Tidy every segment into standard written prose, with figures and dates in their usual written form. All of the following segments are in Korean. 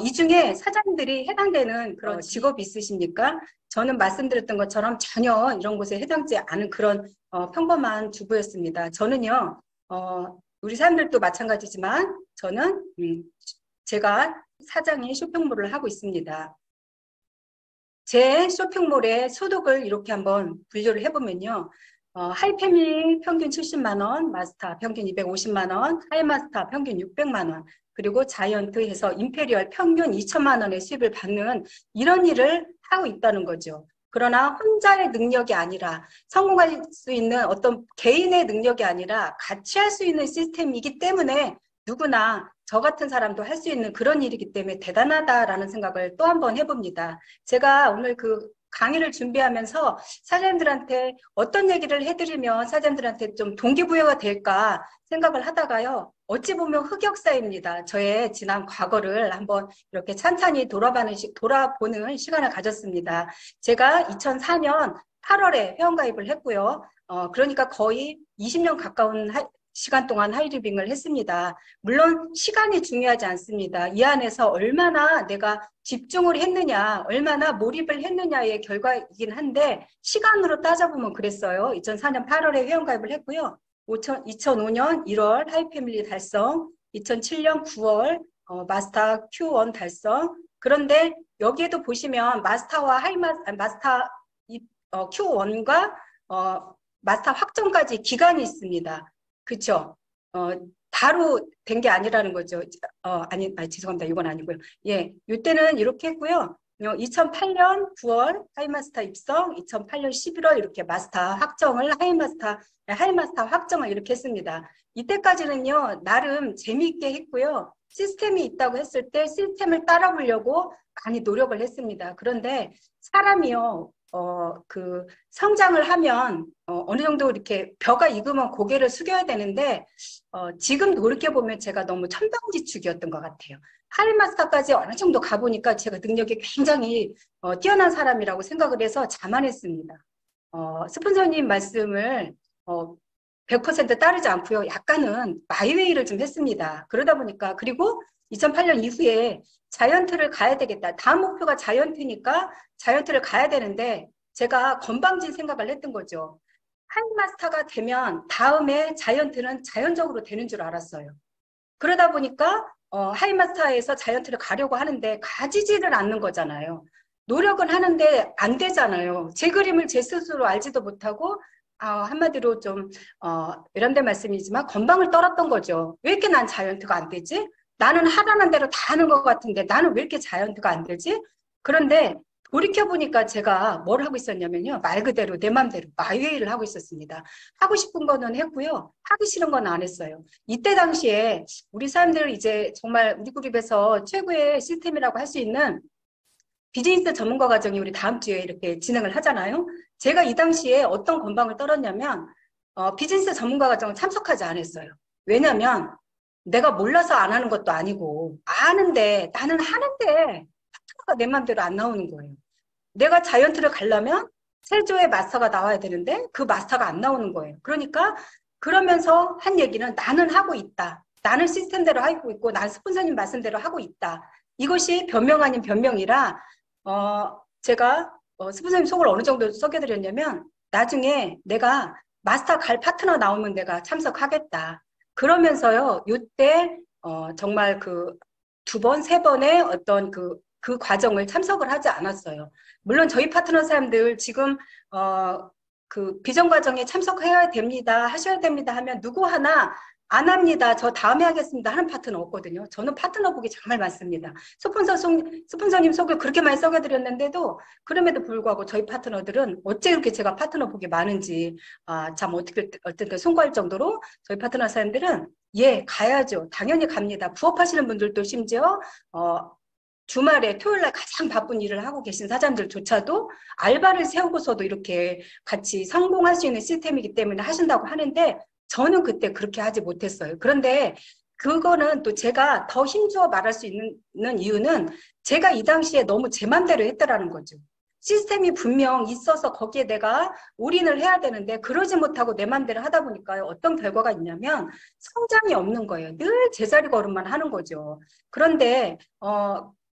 이 중에 사장님들이 해당되는 그런 직업이 있으십니까? 저는 말씀드렸던 것처럼 전혀 이런 곳에 해당되지 않은 그런 평범한 주부였습니다. 저는요, 우리 사람들도 마찬가지지만 저는 제가 사장인 쇼핑몰을 하고 있습니다. 제 쇼핑몰의 소득을 이렇게 한번 분류를 해보면요. 하이패밀리 평균 70만 원, 마스터 평균 250만 원, 하이마스터 평균 600만 원, 그리고 자이언트 해서 임페리얼 평균 2천만 원의 수입을 받는 이런 일을 하고 있다는 거죠. 그러나 혼자의 능력이 아니라 성공할 수 있는 어떤 개인의 능력이 아니라 같이 할 수 있는 시스템이기 때문에 누구나 저 같은 사람도 할 수 있는 그런 일이기 때문에 대단하다라는 생각을 또 한 번 해봅니다. 제가 오늘 그 강의를 준비하면서 사장님들한테 어떤 얘기를 해드리면 사장님들한테 좀 동기부여가 될까 생각을 하다가요. 어찌 보면 흑역사입니다. 저의 지난 과거를 한번 이렇게 찬찬히 돌아보는 시간을 가졌습니다. 제가 2004년 8월에 회원가입을 했고요. 그러니까 거의 20년 가까운 시간 동안 하이리빙을 했습니다. 물론 시간이 중요하지 않습니다. 이 안에서 얼마나 내가 집중을 했느냐, 얼마나 몰입을 했느냐의 결과이긴 한데 시간으로 따져보면 그랬어요. 2004년 8월에 회원가입을 했고요. 2005년 1월 하이패밀리 달성, 2007년 9월 마스터 Q1 달성. 그런데 여기에도 보시면 마스터와 마스터 Q1과 마스터 확정까지 기간이 있습니다. 그렇죠? 바로 된 게 아니라는 거죠. 아니, 죄송합니다. 이건 아니고요. 예, 이때는 이렇게 했고요. 2008년 9월 하이마스터 입성, 2008년 11월 이렇게 마스터 확정을 하이마스터 확정을 이렇게 했습니다. 이때까지는요, 나름 재미있게 했고요. 시스템이 있다고 했을 때 시스템을 따라보려고 많이 노력을 했습니다. 그런데 사람이요, 성장을 하면, 어느 정도 이렇게 벼가 익으면 고개를 숙여야 되는데, 지금 돌이켜보면 제가 너무 천방지축이었던 것 같아요. 하이마스터까지 어느 정도 가보니까 제가 능력이 굉장히 뛰어난 사람이라고 생각을 해서 자만했습니다. 스폰서님 말씀을 100% 따르지 않고요. 약간은 마이웨이를 좀 했습니다. 그러다 보니까 그리고 2008년 이후에 자이언트를 가야 되겠다. 다음 목표가 자이언트니까 자이언트를 가야 되는데 제가 건방진 생각을 했던 거죠. 하이마스터가 되면 다음에 자이언트는 자연적으로 되는 줄 알았어요. 그러다 보니까 하이마스터에서 자이언트를 가려고 하는데 가지지를 않는 거잖아요. 노력은 하는데 안 되잖아요. 제 그림을 제 스스로 알지도 못하고 한마디로 좀 이런데 말씀이지만 건방을 떨었던 거죠. 왜 이렇게 난 자이언트가 안 되지? 나는 하라는 대로 다 하는 것 같은데 나는 왜 이렇게 자이언트가 안 되지? 그런데 돌이켜보니까 제가 뭘 하고 있었냐면요. 말 그대로 내 맘대로 마이웨이를 하고 있었습니다. 하고 싶은 거는 했고요. 하기 싫은 건 안 했어요. 이때 당시에 우리 사람들 이제 정말 우리 그룹에서 최고의 시스템이라고 할 수 있는 비즈니스 전문가 과정이 우리 다음 주에 이렇게 진행을 하잖아요. 제가 이 당시에 어떤 건방을 떨었냐면 비즈니스 전문가 과정을 참석하지 않았어요. 왜냐면 내가 몰라서 안 하는 것도 아니고 아는데 나는 하는데 파트너가 내 맘대로 안 나오는 거예요. 내가 자이언트를 가려면 세조의 마스터가 나와야 되는데 그 마스터가 안 나오는 거예요. 그러니까 그러면서 한 얘기는 나는 하고 있다. 나는 시스템대로 하고 있고 난 스폰서님 말씀대로 하고 있다. 이것이 변명 아닌 변명이라 제가 스폰서님 속을 어느 정도 썩여드렸냐면 나중에 내가 마스터 갈 파트너 나오면 내가 참석하겠다. 그러면서요, 이때 정말 그 두 번, 세 번의 어떤 그 과정을 참석을 하지 않았어요. 물론 저희 파트너 사람들 지금 그 비전 과정에 참석해야 됩니다, 하셔야 됩니다 하면 누구 하나 안 합니다. 저 다음에 하겠습니다 하는 파트너 없거든요. 저는 파트너 복이 정말 많습니다. 스폰서님 속을 그렇게 많이 썩여드렸는데도 그럼에도 불구하고 저희 파트너들은 어째 이렇게 제가 파트너 복이 많은지 참 어떻게 송구할 정도로 저희 파트너 사람들은 예 가야죠. 당연히 갑니다. 부업하시는 분들도 심지어 주말에 토요일날 가장 바쁜 일을 하고 계신 사장들조차도 알바를 세우고서도 이렇게 같이 성공할 수 있는 시스템이기 때문에 하신다고 하는데 저는 그때 그렇게 하지 못했어요. 그런데 그거는 또 제가 더 힘주어 말할 수 있는 이유는 제가 이 당시에 너무 제 맘대로 했더라는 거죠. 시스템이 분명 있어서 거기에 내가 올인을 해야 되는데 그러지 못하고 내 맘대로 하다 보니까요. 어떤 결과가 있냐면 성장이 없는 거예요. 늘 제자리 걸음만 하는 거죠. 그런데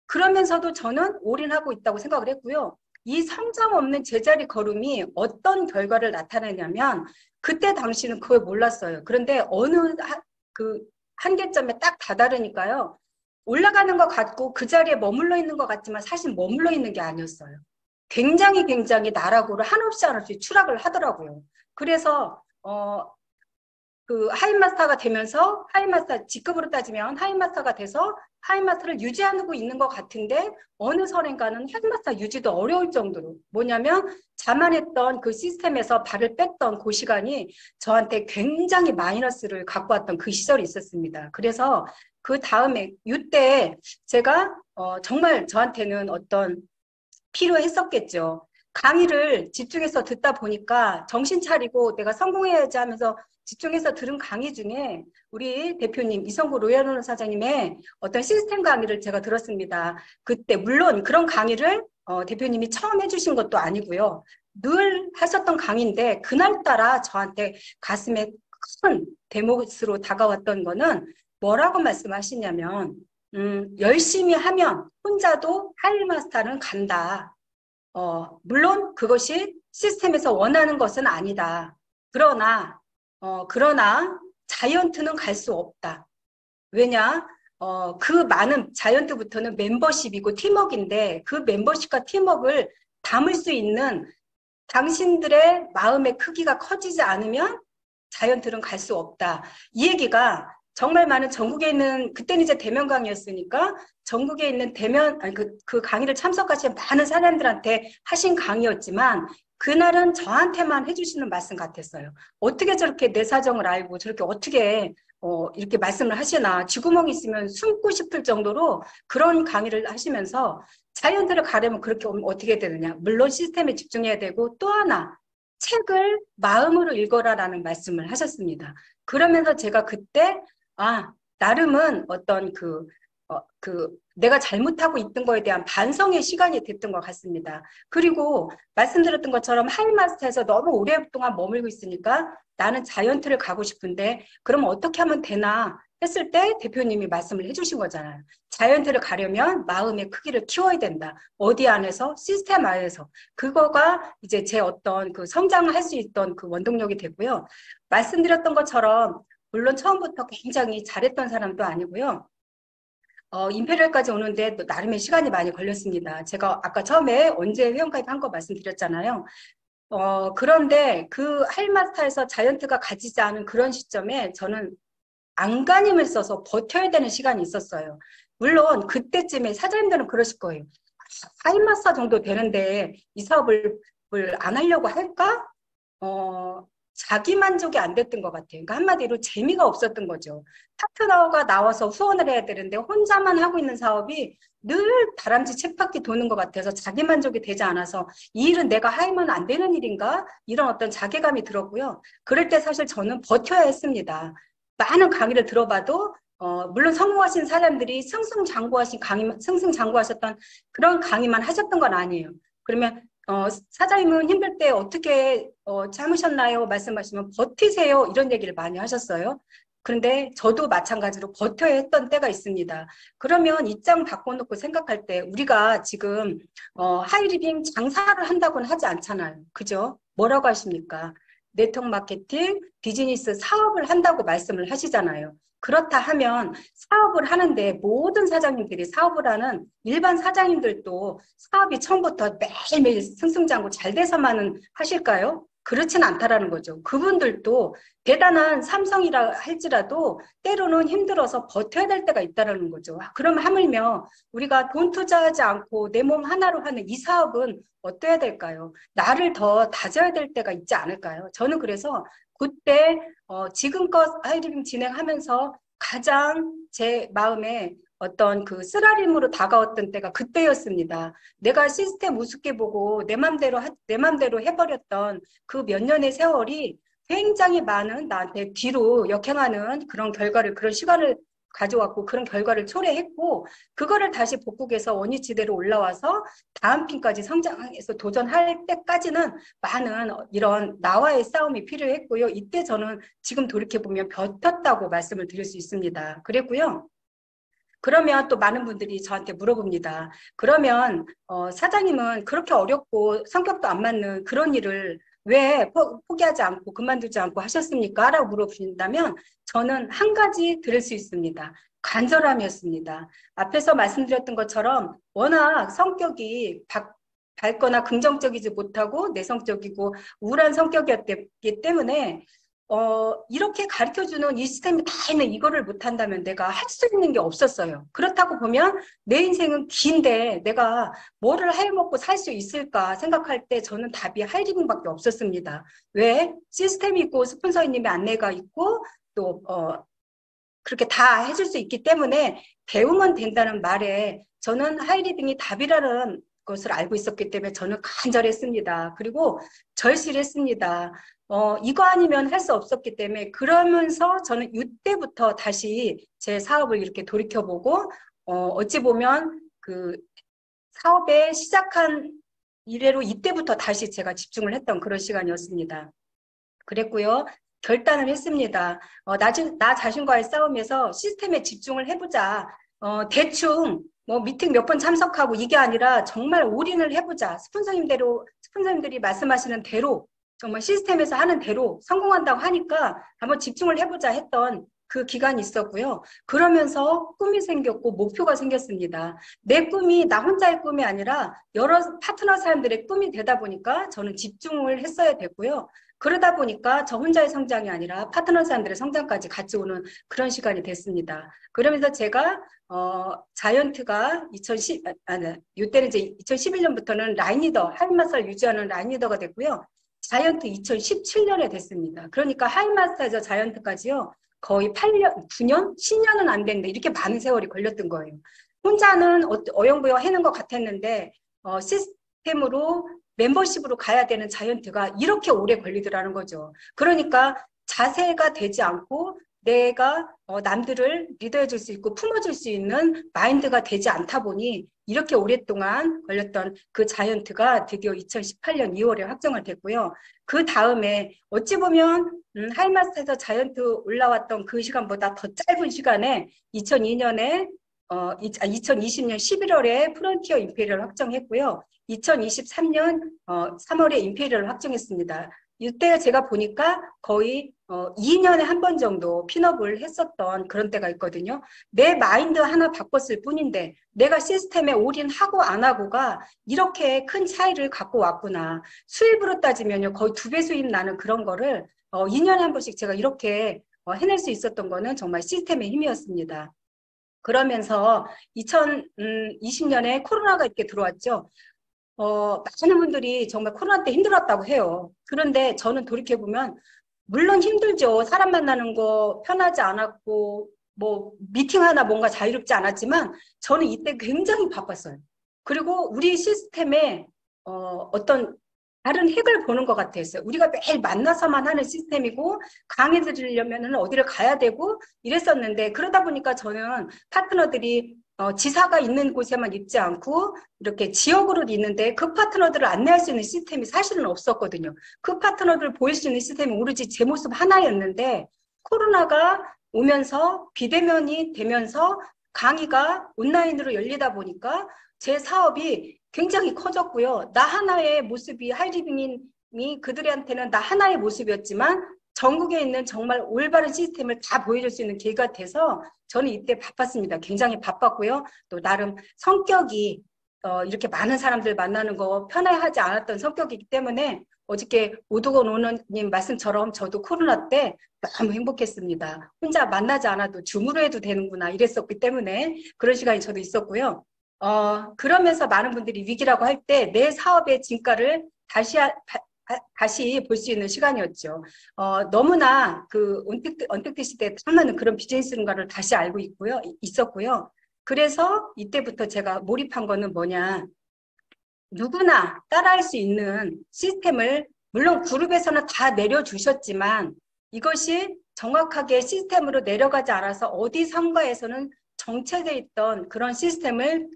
그러면서도 저는 올인하고 있다고 생각을 했고요. 이 성장 없는 제자리 걸음이 어떤 결과를 나타내냐면 그때 당시는 그걸 몰랐어요. 그런데 어느 그 한계점에 딱 다다르니까요. 올라가는 것 같고 그 자리에 머물러 있는 것 같지만 사실 머물러 있는 게 아니었어요. 굉장히 나락으로 한없이 추락을 하더라고요. 그래서 그 하이마스터가 되면서 하이마스터 직급으로 따지면 하이마스터가 돼서 하이마스터를 유지하고 있는 것 같은데 어느 선인가는 하이마스터 유지도 어려울 정도로 뭐냐면 자만했던 그 시스템에서 발을 뺐던 그 시간이 저한테 굉장히 마이너스를 갖고 왔던 그 시절이 있었습니다. 그래서 그 다음에 이때 제가 정말 저한테는 어떤 필요했었겠죠. 강의를 집중해서 듣다 보니까 정신 차리고 내가 성공해야지 하면서 집중해서 들은 강의 중에 우리 대표님 이성구 로얄오너 사장님의 어떤 시스템 강의를 제가 들었습니다. 그때 물론 그런 강의를 대표님이 처음 해주신 것도 아니고요. 늘 하셨던 강의인데 그날따라 저한테 가슴에 큰 대못으로 다가왔던 거는 뭐라고 말씀하시냐면 열심히 하면 혼자도 하이마스터는 간다. 물론 그것이 시스템에서 원하는 것은 아니다. 그러나 자이언트는 갈 수 없다. 왜냐? 그 많은 자이언트부터는 멤버십이고 팀워크인데 그 멤버십과 팀워크를 담을 수 있는 당신들의 마음의 크기가 커지지 않으면 자이언트는 갈 수 없다. 이 얘기가 정말 많은 전국에 있는 그때는 이제 대면 강의였으니까 전국에 있는 그 강의를 참석하신 많은 사람들한테 하신 강의였지만 그날은 저한테만 해주시는 말씀 같았어요. 어떻게 저렇게 내 사정을 알고 저렇게 어떻게 이렇게 말씀을 하시나 쥐구멍이 있으면 숨고 싶을 정도로 그런 강의를 하시면서 자이언트를 가려면 그렇게 어떻게 되느냐. 물론 시스템에 집중해야 되고 또 하나 책을 마음으로 읽어라라는 말씀을 하셨습니다. 그러면서 제가 그때 나름은 어떤 내가 잘못하고 있던 거에 대한 반성의 시간이 됐던 것 같습니다. 그리고 말씀드렸던 것처럼 하이마스터에서 너무 오랫동안 머물고 있으니까 나는 자이언트를 가고 싶은데 그럼 어떻게 하면 되나 했을 때 대표님이 말씀을 해주신 거잖아요. 자이언트를 가려면 마음의 크기를 키워야 된다. 어디 안에서? 시스템 안에서. 그거가 이제 제 어떤 그 성장을 할 수 있던 그 원동력이 되고요. 말씀드렸던 것처럼 물론 처음부터 굉장히 잘했던 사람도 아니고요. 임페리얼까지 오는데 나름의 시간이 많이 걸렸습니다. 제가 아까 처음에 언제 회원가입한 거 말씀드렸잖아요. 그런데 그 하이마스터에서 자이언트가 가지지 않은 그런 시점에 저는 안간힘을 써서 버텨야 되는 시간이 있었어요. 물론 그때쯤에 사장님들은 그러실 거예요. 하이마스터 정도 되는데 이 사업을 안 하려고 할까? 자기 만족이 안 됐던 것 같아요. 그러니까 한마디로 재미가 없었던 거죠. 파트너가 나와서 후원을 해야 되는데 혼자만 하고 있는 사업이 늘 다람쥐 쳇바퀴 도는 것 같아서 자기 만족이 되지 않아서 이 일은 내가 하면 안 되는 일인가? 이런 어떤 자괴감이 들었고요. 그럴 때 사실 저는 버텨야 했습니다. 많은 강의를 들어봐도 물론 성공하신 사람들이 승승장구하셨던 그런 강의만 하셨던 건 아니에요. 그러면 사장님은 힘들 때 어떻게 참으셨나요? 말씀하시면 버티세요. 이런 얘기를 많이 하셨어요. 그런데 저도 마찬가지로 버텨야 했던 때가 있습니다. 그러면 입장 바꿔놓고 생각할 때 우리가 지금 하이리빙 장사를 한다고는 하지 않잖아요. 그죠? 뭐라고 하십니까? 네트워크 마케팅, 비즈니스 사업을 한다고 말씀을 하시잖아요. 그렇다 하면 사업을 하는데 모든 사장님들이 사업을 하는 일반 사장님들도 사업이 처음부터 매일매일 승승장구 잘 돼서만은 하실까요? 그렇진 않다라는 거죠. 그분들도 대단한 삼성이라 할지라도 때로는 힘들어서 버텨야 될 때가 있다는 거죠. 그럼 하물며 우리가 돈 투자하지 않고 내 몸 하나로 하는 이 사업은 어때야 될까요? 나를 더 다져야 될 때가 있지 않을까요? 저는 그래서 그때 지금껏 하이리빙 진행하면서 가장 제 마음에 어떤 그 쓰라림으로 다가왔던 때가 그때였습니다. 내가 시스템 우습게 보고 내 맘대로 해버렸던 그 몇 년의 세월이 굉장히 많은 나한테 뒤로 역행하는 그런 결과를 그런 시간을 가져왔고 그런 결과를 초래했고 그거를 다시 복국해서 원위치대로 올라와서 다음 핀까지 성장해서 도전할 때까지는 많은 이런 나와의 싸움이 필요했고요. 이때 저는 지금 돌이켜보면 버텼다고 말씀을 드릴 수 있습니다. 그랬고요. 그러면 또 많은 분들이 저한테 물어봅니다. 그러면 사장님은 그렇게 어렵고 성격도 안 맞는 그런 일을 왜 포기하지 않고 그만두지 않고 하셨습니까? 라고 물어보신다면 저는 한 가지 들을 수 있습니다. 간절함이었습니다. 앞에서 말씀드렸던 것처럼 워낙 성격이 밝거나 긍정적이지 못하고 내성적이고 우울한 성격이었기 때문에 이렇게 가르쳐주는 이 시스템이 다 있는 이거를 못한다면 내가 할 수 있는 게 없었어요. 그렇다고 보면 내 인생은 긴데 내가 뭐를 해먹고 살 수 있을까 생각할 때 저는 답이 하이리빙밖에 없었습니다. 왜? 시스템이 있고 스폰서님의 안내가 있고 또 그렇게 다 해줄 수 있기 때문에 배우면 된다는 말에 저는 하이리빙이 답이라는 것을 알고 있었기 때문에 저는 간절했습니다. 그리고 절실했습니다. 이거 아니면 할 수 없었기 때문에 그러면서 저는 이때부터 다시 제 사업을 이렇게 돌이켜보고 어찌 보면 그 사업에 시작한 이래로 이때부터 다시 제가 집중을 했던 그런 시간이었습니다. 그랬고요. 결단을 했습니다. 나 자신과의 싸움에서 시스템에 집중을 해보자. 대충 뭐 미팅 몇 번 참석하고 이게 아니라 정말 올인을 해보자. 스폰서님들이 말씀하시는 대로 정말 시스템에서 하는 대로 성공한다고 하니까 한번 집중을 해보자 했던 그 기간이 있었고요. 그러면서 꿈이 생겼고 목표가 생겼습니다. 내 꿈이 나 혼자의 꿈이 아니라 여러 파트너 사람들의 꿈이 되다 보니까 저는 집중을 했어야 됐고요. 그러다 보니까 저 혼자의 성장이 아니라 파트너 사람들의 성장까지 같이 오는 그런 시간이 됐습니다. 그러면서 제가 자이언트가 이때는 이제 2011년부터는 라인리더, 하이마스터를 유지하는 라인리더가 됐고요. 자이언트 2017년에 됐습니다. 그러니까 하이마스터에서 자이언트까지요. 거의 8년, 9년, 10년은 안 됐는데 이렇게 많은 세월이 걸렸던 거예요. 혼자는 어영부영 해는 것 같았는데 시스템으로 멤버십으로 가야 되는 자이언트가 이렇게 오래 걸리더라는 거죠. 그러니까 자세가 되지 않고 내가 남들을 리더해 줄 수 있고 품어줄 수 있는 마인드가 되지 않다 보니 이렇게 오랫동안 걸렸던 그 자이언트가 드디어 2018년 2월에 확정을 됐고요. 그 다음에 어찌 보면 하이마스터에서 자이언트 올라왔던 그 시간보다 더 짧은 시간에 2020년 11월에 프론티어 임페리얼을 확정했고요. 2023년 3월에 임페리얼을 확정했습니다. 이때 제가 보니까 거의 2년에 한 번 정도 핀업을 했었던 그런 때가 있거든요. 내 마인드 하나 바꿨을 뿐인데 내가 시스템에 올인하고 안 하고가 이렇게 큰 차이를 갖고 왔구나. 수입으로 따지면요. 거의 2배 수입 나는 그런 거를 2년에 한 번씩 제가 이렇게 해낼 수 있었던 거는 정말 시스템의 힘이었습니다. 그러면서 2020년에 코로나가 이렇게 들어왔죠. 많은 분들이 정말 코로나 때 힘들었다고 해요. 그런데 저는 돌이켜보면 물론 힘들죠. 사람 만나는 거 편하지 않았고 뭐 미팅 하나 뭔가 자유롭지 않았지만 저는 이때 굉장히 바빴어요. 그리고 우리 시스템에 어떤 다른 핵을 보는 것 같았어요. 우리가 매일 만나서만 하는 시스템이고 강의 들으려면 어디를 가야 되고 이랬었는데 그러다 보니까 저는 파트너들이 지사가 있는 곳에만 있지 않고 이렇게 지역으로 있는데 그 파트너들을 안내할 수 있는 시스템이 사실은 없었거든요. 그 파트너들을 보일 수 있는 시스템이 오로지 제 모습 하나였는데 코로나가 오면서 비대면이 되면서 강의가 온라인으로 열리다 보니까 제 사업이 굉장히 커졌고요. 나 하나의 모습이 하이리빙이 그들한테는 나 하나의 모습이었지만 전국에 있는 정말 올바른 시스템을 다 보여줄 수 있는 기회가 돼서 저는 이때 바빴습니다. 굉장히 바빴고요. 또 나름 성격이 이렇게 많은 사람들 만나는 거 편해하지 않았던 성격이기 때문에 어저께 오두건 오너님 말씀처럼 저도 코로나 때 너무 행복했습니다. 혼자 만나지 않아도 줌으로 해도 되는구나 이랬었기 때문에 그런 시간이 저도 있었고요. 그러면서 많은 분들이 위기라고 할 때 내 사업의 진가를 다시 볼 수 있는 시간이었죠. 너무나 그 언택트 시대에 딱 맞는 그런 비즈니스인가를 다시 알고 있었고요. 그래서 이때부터 제가 몰입한 거는 뭐냐. 누구나 따라할 수 있는 시스템을 물론 그룹에서는 다 내려주셨지만 이것이 정확하게 시스템으로 내려가지 않아서 어디 상가에서는 정체되어 있던 그런 시스템을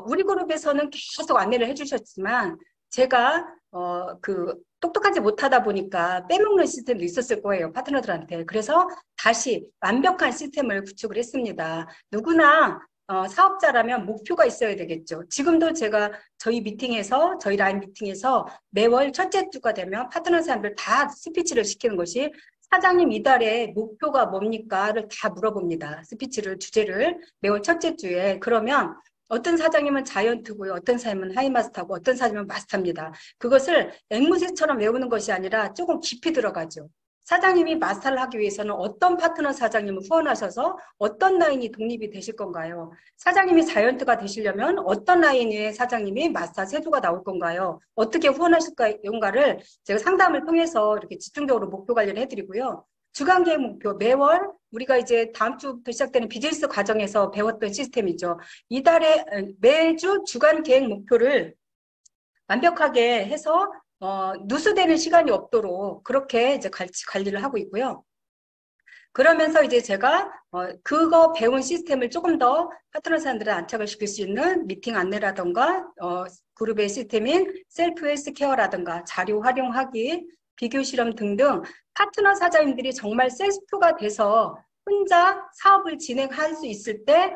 우리 그룹에서는 계속 안내를 해주셨지만 제가 똑똑하지 못하다 보니까 빼먹는 시스템도 있었을 거예요. 파트너들한테. 그래서 다시 완벽한 시스템을 구축을 했습니다. 누구나 사업자라면 목표가 있어야 되겠죠. 지금도 제가 저희 라인 미팅에서 매월 첫째 주가 되면 파트너 사람들 다 스피치를 시키는 것이 사장님 이달에 목표가 뭡니까?를 다 물어봅니다. 주제를 매월 첫째 주에. 그러면 어떤 사장님은 자이언트고요. 어떤 사장님은 하이마스터고 어떤 사장님은 마스터입니다. 그것을 앵무새처럼 외우는 것이 아니라 조금 깊이 들어가죠. 사장님이 마스터를 하기 위해서는 어떤 파트너 사장님을 후원하셔서 어떤 라인이 독립이 되실 건가요? 사장님이 자이언트가 되시려면 어떤 라인의 사장님이 마스터 세조가 나올 건가요? 어떻게 후원하실까요?를 제가 상담을 통해서 이렇게 집중적으로 목표 관리를 해드리고요. 주간 계획 목표 매월 우리가 이제 다음 주부터 시작되는 비즈니스 과정에서 배웠던 시스템이죠. 이달에 매주 주간 계획 목표를 완벽하게 해서 누수되는 시간이 없도록 그렇게 이제 관리를 하고 있고요. 그러면서 이제 제가 그거 배운 시스템을 조금 더 파트너 사람들을 안착을 시킬 수 있는 미팅 안내라던가 그룹의 시스템인 셀프 헬스케어라던가 자료 활용하기, 비교 실험 등등 파트너 사장님들이 정말 셀프가 돼서 혼자 사업을 진행할 수 있을 때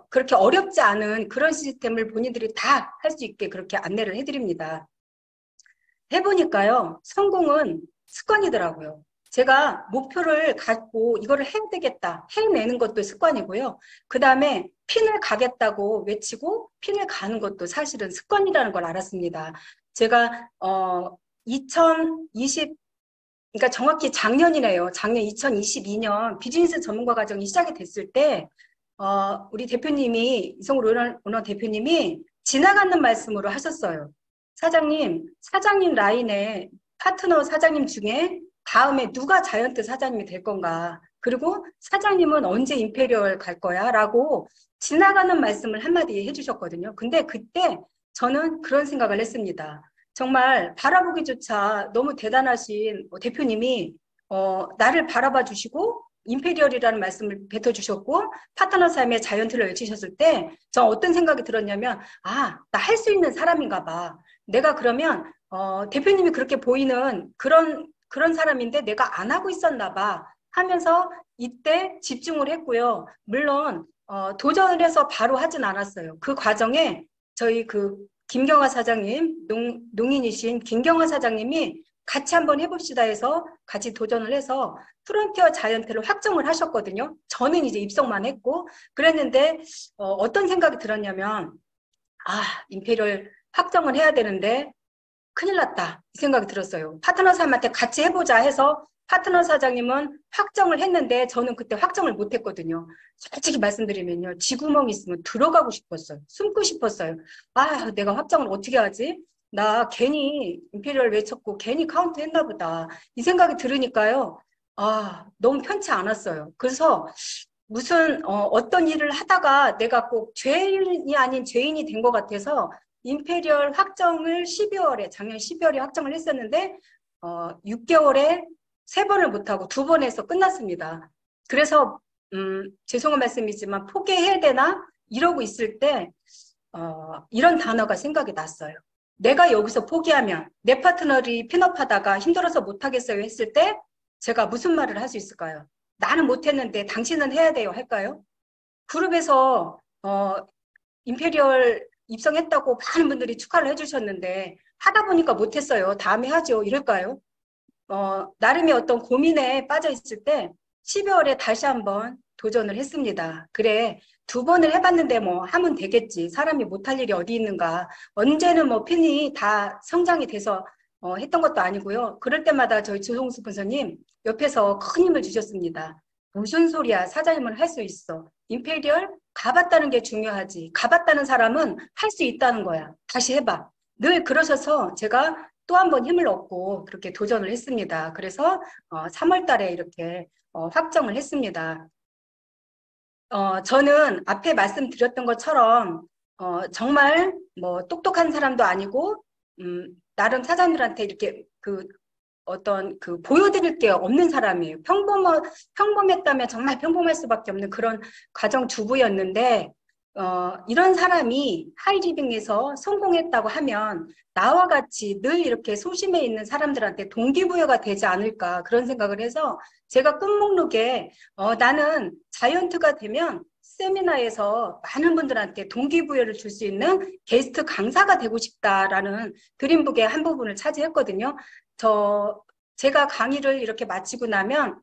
그렇게 어렵지 않은 그런 시스템을 본인들이 다 할 수 있게 그렇게 안내를 해드립니다. 해보니까요. 성공은 습관이더라고요. 제가 목표를 갖고 이거를 해야 되겠다. 해내는 것도 습관이고요. 그 다음에 핀을 가겠다고 외치고 핀을 가는 것도 사실은 습관이라는 걸 알았습니다. 제가 2020 그러니까 정확히 작년이네요. 작년 2022년 비즈니스 전문가 과정이 시작이 됐을 때 우리 대표님이 이성우 오너 대표님이 지나가는 말씀으로 하셨어요. 사장님 라인에 파트너 사장님 중에 다음에 누가 자이언트 사장님이 될 건가? 그리고 사장님은 언제 임페리얼 갈 거야? 라고 지나가는 말씀을 한마디 해주셨거든요. 근데 그때 저는 그런 생각을 했습니다. 정말 바라보기조차 너무 대단하신 대표님이 나를 바라봐 주시고 임페리얼이라는 말씀을 뱉어주셨고 파트너 삶의 자이언트를 외치셨을 때 저 어떤 생각이 들었냐면 나 할 수 있는 사람인가 봐. 내가 그러면 대표님이 그렇게 보이는 그런 사람인데 내가 안 하고 있었나 봐 하면서 이때 집중을 했고요. 물론 도전을 해서 바로 하진 않았어요. 그 과정에 저희 김경화 사장님, 농인이신 김경화 사장님이 같이 한번 해봅시다 해서 같이 도전을 해서 프론티어 자이언트를 확정을 하셨거든요. 저는 이제 입성만 했고 그랬는데 어떤 생각이 들었냐면 임페리얼 확정을 해야 되는데 큰일 났다 이 생각이 들었어요. 파트너 사람한테 같이 해보자 해서 파트너 사장님은 확정을 했는데 저는 그때 확정을 못했거든요. 솔직히 말씀드리면요. 쥐구멍이 있으면 들어가고 싶었어요. 숨고 싶었어요. 내가 확정을 어떻게 하지? 나 괜히 임페리얼 외쳤고 괜히 카운트 했나 보다. 이 생각이 들으니까요. 너무 편치 않았어요. 그래서 무슨 어떤 일을 하다가 내가 꼭 죄인이 아닌 죄인이 된 것 같아서 임페리얼 확정을 작년 12월에 확정을 했었는데 6개월에 3번을 못하고 2번 해서 끝났습니다. 그래서 죄송한 말씀이지만 포기해야 되나? 이러고 있을 때 이런 단어가 생각이 났어요. 내가 여기서 포기하면 내 파트너리 핀업하다가 힘들어서 못하겠어요 했을 때 제가 무슨 말을 할 수 있을까요? 나는 못했는데 당신은 해야 돼요 할까요? 그룹에서 임페리얼 입성했다고 많은 분들이 축하를 해주셨는데 하다 보니까 못했어요. 다음에 하죠. 이럴까요? 나름의 어떤 고민에 빠져 있을 때 12월에 다시 한번 도전을 했습니다. 그래 2번을 해봤는데 뭐 하면 되겠지. 사람이 못할 일이 어디 있는가. 언제는 뭐 핀이 다 성장이 돼서 했던 것도 아니고요. 그럴 때마다 저희 조성수 분서님 옆에서 큰 힘을 주셨습니다. 무슨 소리야. 사장님은 할 수 있어. 임페리얼 가봤다는 게 중요하지. 가봤다는 사람은 할 수 있다는 거야. 다시 해봐. 늘 그러셔서 제가 또 한 번 힘을 얻고 그렇게 도전을 했습니다. 그래서 3월 달에 이렇게 확정을 했습니다. 저는 앞에 말씀드렸던 것처럼 정말 뭐 똑똑한 사람도 아니고 나름 사장님들한테 이렇게 어떤 그 보여드릴 게 없는 사람이에요. 평범했다면 정말 평범할 수밖에 없는 그런 가정주부였는데 이런 사람이 하이리빙에서 성공했다고 하면 나와 같이 늘 이렇게 소심해 있는 사람들한테 동기부여가 되지 않을까 그런 생각을 해서 제가 끝 목록에 나는 자이언트가 되면 세미나에서 많은 분들한테 동기부여를 줄 수 있는 게스트 강사가 되고 싶다라는 드림북의 한 부분을 차지했거든요. 제가 강의를 이렇게 마치고 나면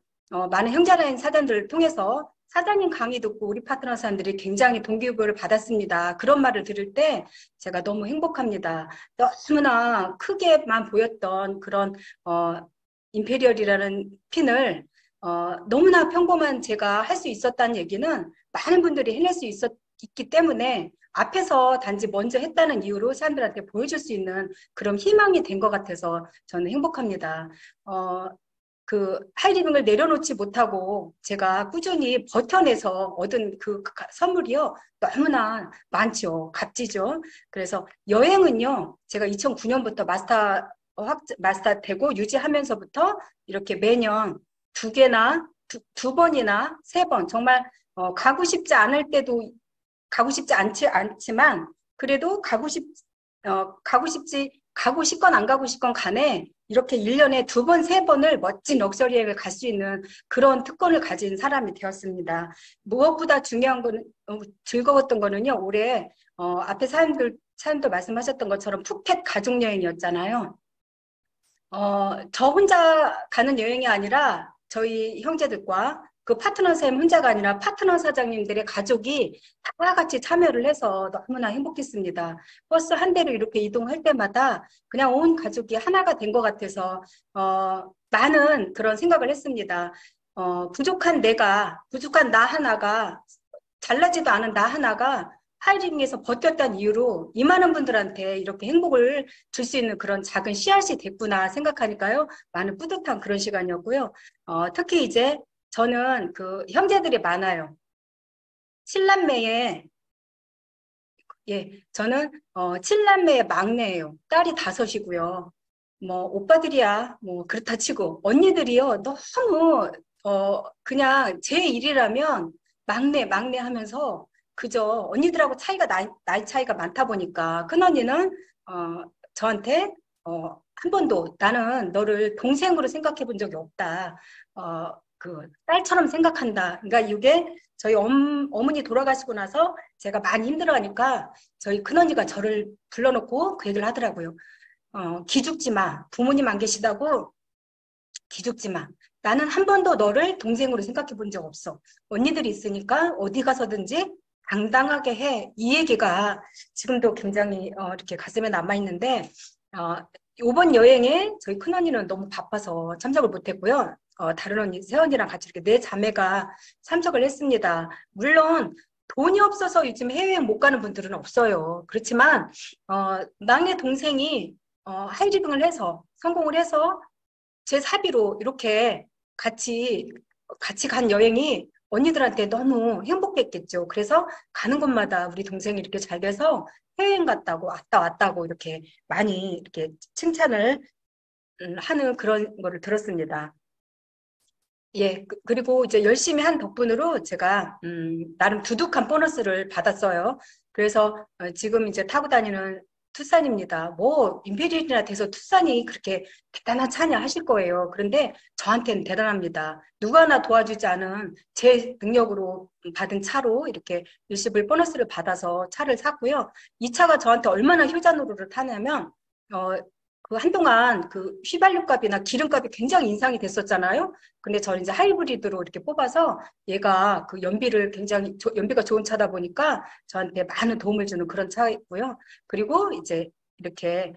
많은 형제라인 사단들을 통해서 사장님 강의 듣고 우리 파트너 사람들이 굉장히 동기부여를 받았습니다. 그런 말을 들을 때 제가 너무 행복합니다. 너무나 크게만 보였던 그런 임페리얼이라는 핀을 너무나 평범한 제가 할 수 있었다는 얘기는 많은 분들이 해낼 수 있기 때문에 앞에서 단지 먼저 했다는 이유로 사람들한테 보여줄 수 있는 그런 희망이 된 것 같아서 저는 행복합니다. 그 하이리빙을 내려놓지 못하고 제가 꾸준히 버텨내서 얻은 그 선물이요 너무나 많죠. 값지죠. 그래서 여행은요 제가 2009년부터 마스터 되고 유지하면서부터 이렇게 매년 두 번이나 세 번 정말 가고 싶지 않을 때도 가고 싶지 않지만 그래도 가고 싶건 안 가고 싶건 간에 이렇게 1년에 두 번, 세 번을 멋진 럭셔리 여행을 갈 수 있는 그런 특권을 가진 사람이 되었습니다. 무엇보다 중요한 거는, 즐거웠던 거는요, 올해, 앞에 사연도 말씀하셨던 것처럼 푸켓 가족여행이었잖아요. 저 혼자 가는 여행이 아니라 저희 형제들과 그 파트너 쌤 혼자가 아니라 파트너 사장님들의 가족이 다 같이 참여를 해서 너무나 행복했습니다. 버스 한 대로 이렇게 이동할 때마다 그냥 온 가족이 하나가 된 것 같아서 많은 그런 생각을 했습니다. 부족한 나 하나가 잘나지도 않은 나 하나가 하이링에서 버텼다는 이유로 이 많은 분들한테 이렇게 행복을 줄 수 있는 그런 작은 씨앗이 됐구나 생각하니까요. 많은 뿌듯한 그런 시간이었고요. 특히 이제 저는 그 형제들이 많아요. 7남매의 저는 7남매의 막내예요. 딸이 5이고요. 뭐 오빠들이야 뭐 그렇다 치고 언니들이요 너무 그냥 제 일이라면 막내 하면서 그저 언니들하고 나이 차이가 많다 보니까 큰 언니는 저한테 한 번도 나는 너를 동생으로 생각해 본 적이 없다. 그 딸처럼 생각한다. 그러니까 이게 저희 어머니 돌아가시고 나서 제가 많이 힘들어하니까 저희 큰언니가 저를 불러놓고 그 얘기를 하더라고요. 기죽지 마. 부모님 안 계시다고 기죽지 마. 나는 한 번도 너를 동생으로 생각해 본 적 없어. 언니들이 있으니까 어디 가서든지 당당하게 해. 이 얘기가 지금도 굉장히 이렇게 가슴에 남아있는데 이번 여행에 저희 큰언니는 너무 바빠서 참석을 못했고요. 다른 언니, 새언니랑 같이 이렇게 네 자매가 참석을 했습니다. 물론 돈이 없어서 요즘 해외여행 못 가는 분들은 없어요. 그렇지만 막내 동생이 하이리빙을 해서 성공을 해서 제 사비로 이렇게 같이 간 여행이 언니들한테 너무 행복했겠죠. 그래서 가는 곳마다 우리 동생이 이렇게 잘 돼서 해외여행 갔다고 왔다고 이렇게 많이 이렇게 칭찬을 하는 그런 거를 들었습니다. 예, 그리고 이제 열심히 한 덕분으로 제가 나름 두둑한 보너스를 받았어요. 그래서 지금 이제 타고 다니는 투싼입니다. 뭐 임페리얼이나 돼서 투싼이 그렇게 대단한 차냐 하실 거예요. 그런데 저한테는 대단합니다. 누가 하나 도와주지 않은 제 능력으로 받은 차로 이렇게 일시불 보너스를 받아서 차를 샀고요. 이 차가 저한테 얼마나 효자노릇을 타냐면 그 한동안 그 휘발유값이나 기름값이 굉장히 인상이 됐었잖아요. 근데 저는 이제 하이브리드로 이렇게 뽑아서 얘가 그 연비가 좋은 차다 보니까 저한테 많은 도움을 주는 그런 차이고요. 그리고 이제 이렇게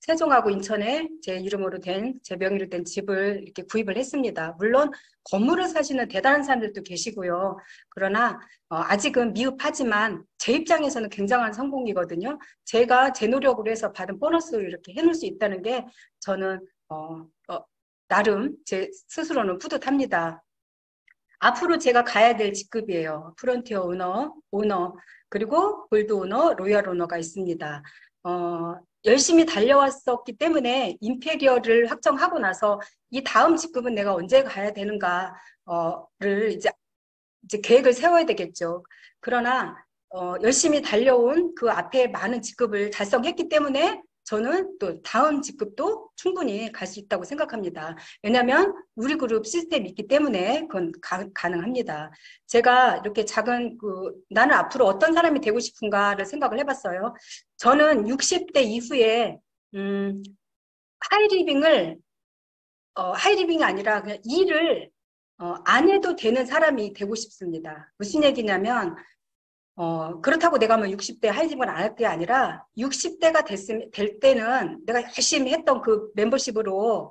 세종하고 인천에 제 명의로 된 집을 이렇게 구입을 했습니다. 물론 건물을 사시는 대단한 사람들도 계시고요. 그러나 아직은 미흡하지만 제 입장에서는 굉장한 성공이거든요. 제가 제 노력으로 해서 받은 보너스를 이렇게 해놓을 수 있다는 게 저는 나름 제 스스로는 뿌듯합니다. 앞으로 제가 가야 될 직급이에요. 프론티어 오너, 그리고 골드 오너, 로얄 오너가 있습니다. 열심히 달려왔었기 때문에 임페리얼을 확정하고 나서 이 다음 직급은 내가 언제 가야 되는가를 이제 계획을 세워야 되겠죠. 그러나 열심히 달려온 그 앞에 많은 직급을 달성했기 때문에 저는 또 다음 직급도 충분히 갈 수 있다고 생각합니다. 왜냐하면 우리 그룹 시스템이 있기 때문에 그건 가능합니다. 제가 이렇게 작은 나는 앞으로 어떤 사람이 되고 싶은가를 생각을 해봤어요. 저는 60대 이후에 하이리빙이 아니라 그냥 일을 안 해도 되는 사람이 되고 싶습니다. 무슨 얘기냐면 그렇다고 내가 뭐 60대 하이리빙을 안 할 게 아니라 60대가 될 때는 내가 열심히 했던 그 멤버십으로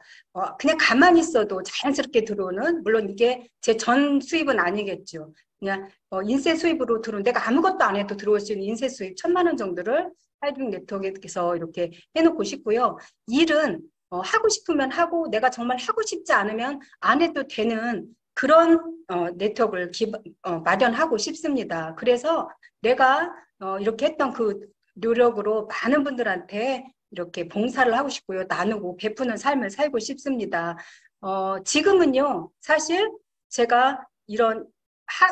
그냥 가만히 있어도 자연스럽게 들어오는, 물론 이게 제 전 수입은 아니겠죠. 그냥 인쇄 수입으로 들어온, 내가 아무것도 안 해도 들어올 수 있는 인쇄 수입 1,000만 원 정도를 하이리빙 네트워크에서 이렇게 해놓고 싶고요. 일은 하고 싶으면 하고, 내가 정말 하고 싶지 않으면 안 해도 되는 그런 네트워크를 마련하고 싶습니다. 그래서 내가 이렇게 했던 그 노력으로 많은 분들한테 이렇게 봉사를 하고 싶고요. 나누고 베푸는 삶을 살고 싶습니다. 지금은요, 사실 제가 이런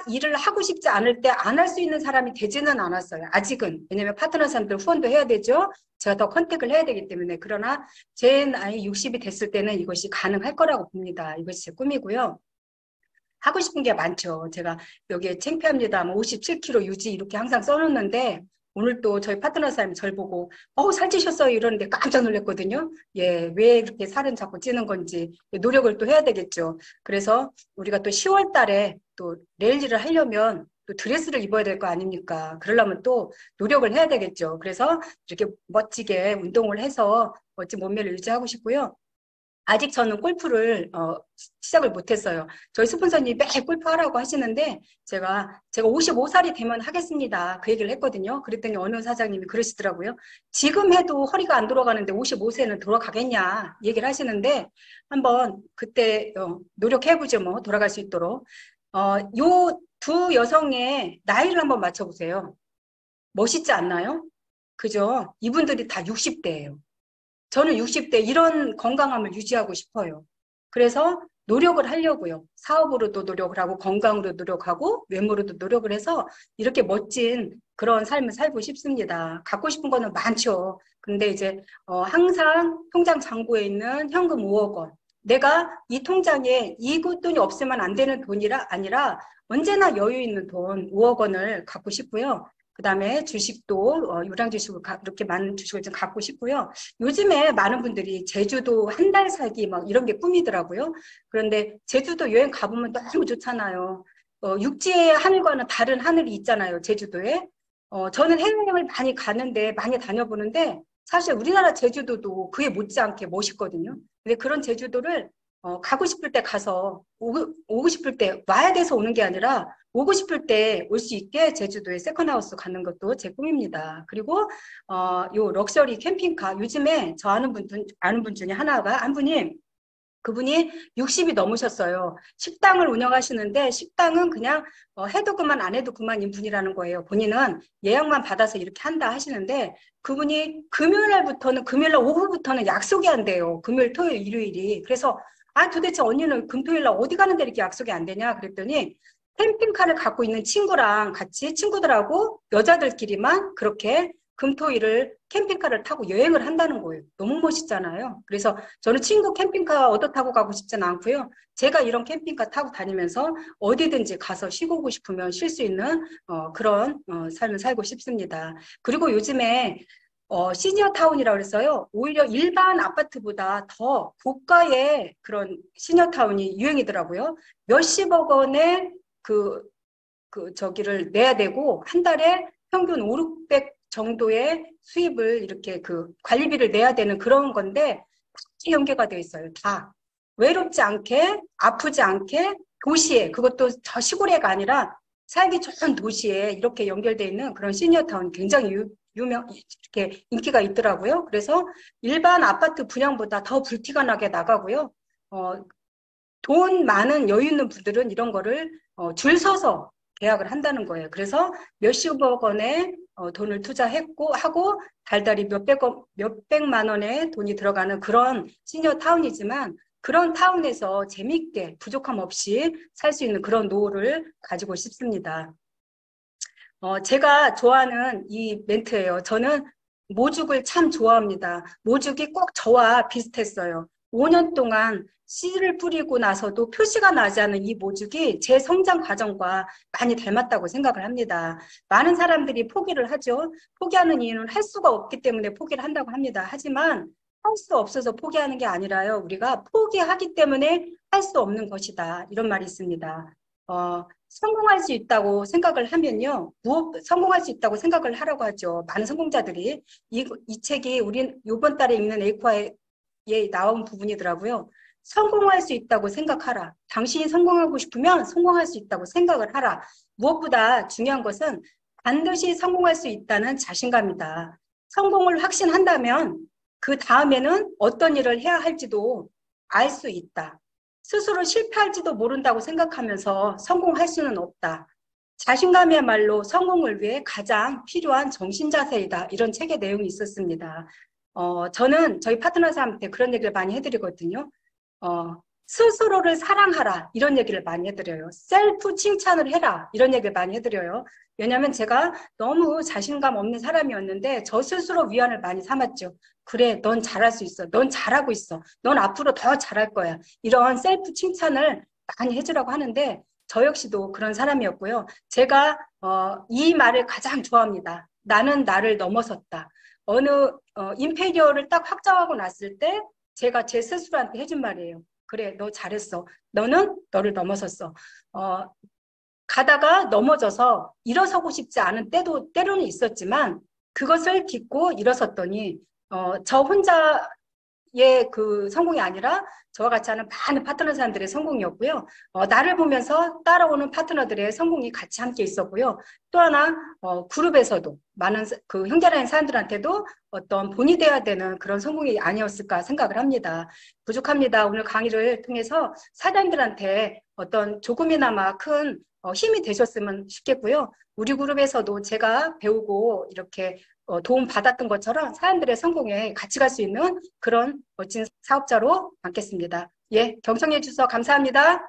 일을 하고 싶지 않을 때 안 할 수 있는 사람이 되지는 않았어요. 아직은. 왜냐면 파트너 사람들 후원도 해야 되죠. 제가 더 컨택을 해야 되기 때문에. 그러나 제 나이 60이 됐을 때는 이것이 가능할 거라고 봅니다. 이것이 제 꿈이고요. 하고 싶은 게 많죠. 제가 여기에 창피합니다. 57kg 유지 이렇게 항상 써놓는데 오늘 또 저희 파트너 사람이 저를 보고 살찌셨어요 이러는데 깜짝 놀랐거든요. 예, 왜 이렇게 살은 자꾸 찌는 건지 노력을 또 해야 되겠죠. 그래서 우리가 또 10월 달에 또 레일리를 하려면 또 드레스를 입어야 될 거 아닙니까? 그러려면 또 노력을 해야 되겠죠. 그래서 이렇게 멋지게 운동을 해서 멋진 몸매를 유지하고 싶고요. 아직 저는 골프를 시작을 못했어요. 저희 스폰서님이 매일 골프 하라고 하시는데 제가 55살이 되면 하겠습니다. 그 얘기를 했거든요. 그랬더니 어느 사장님이 그러시더라고요. 지금 해도 허리가 안 돌아가는데 55세는 돌아가겠냐 얘기를 하시는데 한번 그때 노력해보죠. 뭐 돌아갈 수 있도록. 요 두 여성의 나이를 한번 맞춰보세요. 멋있지 않나요? 그죠? 이분들이 다 60대예요. 저는 60대 이런 건강함을 유지하고 싶어요. 그래서 노력을 하려고요. 사업으로도 노력을 하고 건강으로 노력하고 외모로도 노력을 해서 이렇게 멋진 그런 삶을 살고 싶습니다. 갖고 싶은 거는 많죠. 근데 이제 항상 통장 잔고에 있는 현금 5억 원. 내가 이 통장에 이 돈이 없으면 안 되는 돈이라 아니라 언제나 여유 있는 돈 5억 원을 갖고 싶고요. 그 다음에 주식도 유랑 주식을 이렇게 많은 주식을 좀 갖고 싶고요. 요즘에 많은 분들이 제주도 한 달 살기 막 이런 게 꿈이더라고요. 그런데 제주도 여행 가보면 너무 좋잖아요. 육지의 하늘과는 다른 하늘이 있잖아요. 제주도에. 저는 해외여행을 많이 가는데 많이 다녀보는데 사실 우리나라 제주도도 그에 못지않게 멋있거든요. 근데 그런 제주도를 가고 싶을 때 가서 오고 싶을 때 와야 돼서 오는 게 아니라 오고 싶을 때 올 수 있게 제주도에 세컨하우스 가는 것도 제 꿈입니다. 그리고 요 럭셔리 캠핑카 요즘에 저 아는 분 중에 한 분이 그분이 60이 넘으셨어요. 식당을 운영하시는데 식당은 그냥 해도 그만 안 해도 그만인 분이라는 거예요. 본인은 예약만 받아서 이렇게 한다 하시는데 그분이 금요일날 오후부터는 약속이 안 돼요. 금요일, 토요일, 일요일이. 그래서 도대체 언니는 금토일날 어디 가는데 이렇게 약속이 안 되냐 그랬더니 캠핑카를 갖고 있는 친구랑 같이 친구들하고 여자들끼리만 그렇게 금토일을 캠핑카를 타고 여행을 한다는 거예요. 너무 멋있잖아요. 그래서 저는 친구 캠핑카 얻어 타고 가고 싶지는 않고요. 제가 이런 캠핑카 타고 다니면서 어디든지 가서 쉬고 오고 싶으면 쉴 수 있는 그런 삶을 살고 싶습니다. 그리고 요즘에 시니어 타운이라고 그랬어요. 오히려 일반 아파트보다 더 고가의 그런 시니어 타운이 유행이더라고요. 몇십억 원의 저기를 내야 되고 한 달에 평균 5, 600 정도의 수입을 이렇게 관리비를 내야 되는 그런 건데 다 연계가 되어 있어요. 다. 외롭지 않게, 아프지 않게 도시에, 그것도 저 시골에가 아니라 살기 좋은 도시에 이렇게 연결되어 있는 그런 시니어타운 굉장히 이렇게 인기가 있더라고요. 그래서 일반 아파트 분양보다 더 불티가 나게 나가고요. 돈 많은 여유 있는 분들은 이런 거를 줄 서서 계약을 한다는 거예요. 그래서 몇십억 원의 돈을 투자했고 하고 달달이 몇백만 원의 돈이 들어가는 그런 시니어 타운이지만 그런 타운에서 재밌게 부족함 없이 살 수 있는 그런 노후를 가지고 싶습니다. 제가 좋아하는 이 멘트예요. 저는 모죽을 참 좋아합니다. 모죽이 꼭 저와 비슷했어요. 5년 동안 씨를 뿌리고 나서도 표시가 나지 않은 이 모죽이 제 성장 과정과 많이 닮았다고 생각을 합니다. 많은 사람들이 포기를 하죠. 포기하는 이유는 할 수가 없기 때문에 포기를 한다고 합니다. 하지만 할 수 없어서 포기하는 게 아니라요. 우리가 포기하기 때문에 할 수 없는 것이다. 이런 말이 있습니다. 성공할 수 있다고 생각을 하면요. 성공할 수 있다고 생각을 하라고 하죠. 많은 성공자들이. 이 책이 우리 이번 달에 읽는 에이코아에 나온 부분이더라고요. 성공할 수 있다고 생각하라. 당신이 성공하고 싶으면 성공할 수 있다고 생각을 하라. 무엇보다 중요한 것은 반드시 성공할 수 있다는 자신감이다. 성공을 확신한다면 그 다음에는 어떤 일을 해야 할지도 알 수 있다. 스스로 실패할지도 모른다고 생각하면서 성공할 수는 없다. 자신감이야말로 성공을 위해 가장 필요한 정신자세이다. 이런 책의 내용이 있었습니다. 저는 저희 파트너사한테 그런 얘기를 많이 해드리거든요. 스스로를 사랑하라. 이런 얘기를 많이 해드려요. 셀프 칭찬을 해라. 이런 얘기를 많이 해드려요. 왜냐하면 제가 너무 자신감 없는 사람이었는데 저 스스로 위안을 많이 삼았죠. 그래, 넌 잘할 수 있어. 넌 잘하고 있어. 넌 앞으로 더 잘할 거야. 이런 셀프 칭찬을 많이 해주라고 하는데 저 역시도 그런 사람이었고요. 제가 이 말을 가장 좋아합니다. 나는 나를 넘어섰다. 어느 임페리어를 딱 확정하고 났을 때 제가 제 스스로한테 해준 말이에요. 그래, 너 잘했어. 너는 너를 넘어섰어. 가다가 넘어져서 일어서고 싶지 않은 때도 때로는 있었지만 그것을 딛고 일어섰더니 저 혼자의 그 성공이 아니라 저와 같이 하는 많은 파트너 사람들의 성공이었고요. 나를 보면서 따라오는 파트너들의 성공이 같이 함께 있었고요. 또 하나 그룹에서도 많은 그 형제라는 사람들한테도 어떤 본이 돼야 되는 그런 성공이 아니었을까 생각을 합니다. 부족합니다. 오늘 강의를 통해서 사장님들한테 어떤 조금이나마 큰 힘이 되셨으면 싶겠고요. 우리 그룹에서도 제가 배우고 이렇게 도움 받았던 것처럼 사람들의 성공에 같이 갈 수 있는 그런 멋진 사업자로 남겠습니다. 예, 경청해 주셔서 감사합니다.